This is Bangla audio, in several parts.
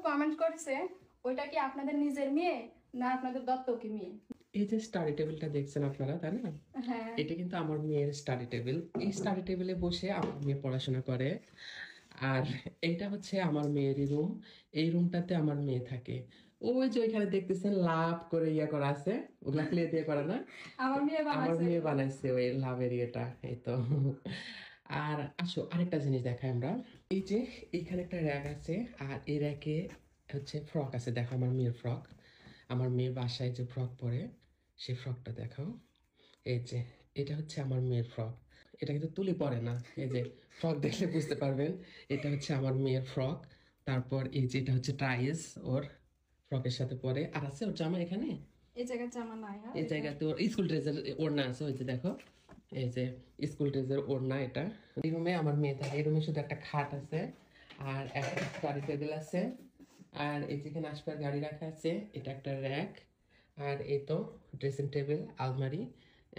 কমেন্ট করছে ওইটা কি আপনাদের নিজের মেয়ে না আপনাদের দত্তকি মেয়ে? এই যে স্টাডি টেবিলটা দেখছেন আপনারা, তাই না? হ্যাঁ, এটা কিন্তু আমার মেয়ের স্টাডি টেবিল। এই স্টাডি টেবিলে বসে আমার মেয়ে পড়াশোনা করে। আর এইটা হচ্ছে আমার মেয়েরই রুম। এই রুমটাতে আমার মেয়ে থাকে। ওই যে ওইখানে দেখতেছেন লাভ করে ইয়া করা আছে, ওগুলা ক্লে দিয়ে করা না? আমার মেয়ে আমার বানাইছে। মেয়ে বানাইছে ওই লাভের ইয়েটা, এই তো। আর আসো আরেকটা জিনিস দেখাই আমরা। এই যে এইখানে একটা র্যাক আছে, আর এই র্যাকে হচ্ছে ফ্রক আছে। দেখো আমার মেয়ের ফ্রক, আমার মেয়ে বাসায় যে ফ্রক পরে সেই ফ্রকটা দেখাও। এই যে এটা হচ্ছে আমার মেয়ের ফ্রক। এটা কিন্তু তুলি পরে না, এই যে ফ্রক দেখলে বুঝতে পারবেন এটা হচ্ছে আমার মেয়ের ফ্রক। তারপর এই যে এটা হচ্ছে টাইস ওর ফ্রকের সাথে পরে, আর আছে ওর জামা এখানে। এই জায়গায় জামা নাই। এই জায়গাতে ওর স্কুল ড্রেসের ওড়না আছে, ওই যে দেখো, এই যে স্কুল ড্রেসের ওড়না এটা। এই রুমে আমার মেয়ে থাকে। এই রুমে শুধু একটা খাট আছে আর একটা স্টাডি টেবিল আছে, আর এই যেখানে আসবার গাড়ি রাখা আছে, এটা একটা র্যাক, আর এই তো ড্রেসিং টেবিল, আলমারি।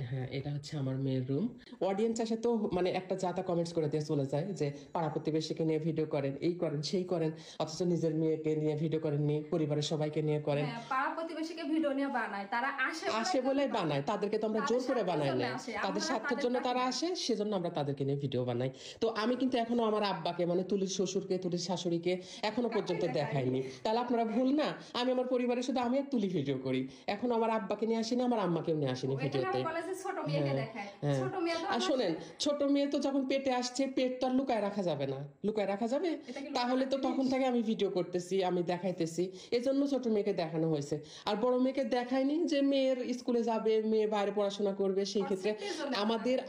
হ্যাঁ, এটা হচ্ছে আমার মেয়ের রুম। অডিয়েন্স আসে তো মানে একটা যাতা কমেন্টস করে দিয়ে চলে যায় যে পাড়া প্রতিবেশীকে নিয়ে ভিডিও করেন, এই করেন সেই করেন, অথচ নিজের মেয়েকে নিয়ে ভিডিও করেননি, পরিবারের সবাইকে নিয়ে করেন। হ্যাঁ, পাড়া প্রতিবেশীকে ভিডিও নিয়ে বানায়, তারা আসে বলে বানায়, তাদেরকে তো আমরা জোর করে বানাই না, তাদের স্বার্থের জন্য তারা আসে, সেজন্য আমরা তাদেরকে নিয়ে ভিডিও বানাই। তো আমি কিন্তু এখনো আমার আব্বাকে মানে তুলির শ্বশুরকে, তুলির শাশুড়িকে এখনো পর্যন্ত দেখাইনি। তাহলে আপনারা ভুল না? আমি আমার পরিবারে শুধু আমি আর তুলি ভিডিও করি, এখনো আমার আব্বাকে নিয়ে আসিনি, আমার আম্মাকেও নিয়ে আসিনি ভিডিওতে। আর শোনেন, ছোট মেয়ে তো যখন পেটে আসছে, পেট তো আর লুকায় রাখা যাবে না, লুকায় রাখা যাবে? তাহলে তো তখন থেকে আমি ভিডিও করতেছি, আমি দেখাইতেছি, এজন্য ছোট মেয়েকে দেখানো হয়েছে। আর বড় মেয়েকে দেখায়নি যে মেয়ের স্কুলে যাবে, মেয়ে বাইরে পড়াশোনা করবে, সেই ক্ষেত্রে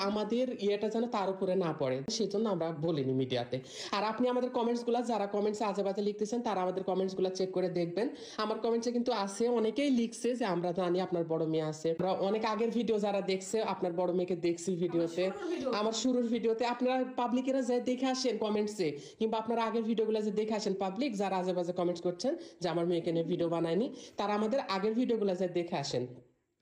আমাদের ইয়েটা যেন তার উপরে না পড়ে, সেজন্য আমরা বলিনি মিডিয়াতে। আর আপনি আমাদের কমেন্টস গুলা, যারা কমেন্টস আজে বাজে লিখতেছেন, তারা আমাদের কমেন্টস গুলা চেক করে দেখবেন। আমার কমেন্টসে কিন্তু আছে, অনেকেই লিখছে যে আমরা জানি আপনার বড় মেয়ে আছে। আমরা অনেক আগের ভিডিও যারা দেখছে আপনার বড় মেয়েকে দেখছি ভিডিওতে, আমার শুরুর ভিডিওতে। আপনারা পাবলিকেরা যে দেখে আসেন কমেন্টসে, কিংবা আপনারা আগের ভিডিওগুলো যে দেখে আসেন, পাবলিক যারা আজে বাজে কমেন্টস করছেন যে আমার মেয়েকে নিয়ে ভিডিও বানায়নি, তারা আমাদের আগের ভিডিওগুলো যে দেখে আসেন,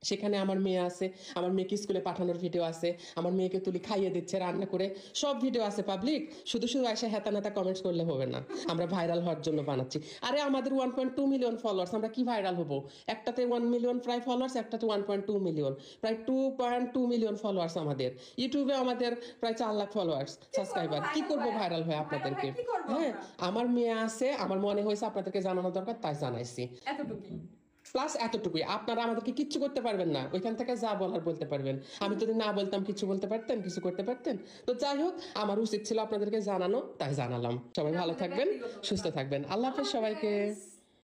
সেখানে আমার মেয়ে আছে, আমার মেয়েকে স্কুলে পাঠানোর ভিডিও আছে, আমার মেয়েকে তুলি খাইয়ে দিচ্ছে রান্না করে, সব ভিডিও আছে পাবলিক। শুধু শুধু এসে হেতা নেতা কমেন্টস করলে হবে না, আমরা ভাইরাল হওয়ার জন্য বানাচ্ছি। আরে আমাদের 1.2 মিলিয়ন ফলোয়ার্স, আমরা কি ভাইরাল হবো? একটাতে 1 মিলিয়ন প্রায় ফলোয়ার্স, একটাতে 1.2 মিলিয়ন, প্রায় 2.2 মিলিয়ন ফলোয়ার্স আমাদের। ইউটিউবে আমাদের প্রায় 4 লাখ ফলোয়ার্স, সাবস্ক্রাইবার। কি করবো ভাইরাল হয়ে আপনাদেরকে? হ্যাঁ, আমার মেয়ে আছে, আমার মনে হয়েছে আপনাদেরকে জানানো দরকার, তাই জানাইছি। এতটুকুই প্লাস এতটুকুই, আপনারা আমাদেরকে কিচ্ছু করতে পারবেন না, ওইখান থেকে যা বলার বলতে পারবেন। আমি যদি না বলতাম কিছু বলতে পারতেন, কিছু করতে পারতেন? তো যাই হোক, আমার উচিত ছিল আপনাদেরকে জানানো, তাই জানালাম। সবাই ভালো থাকবেন, সুস্থ থাকবেন। আল্লাহ হাফেজ সবাইকে।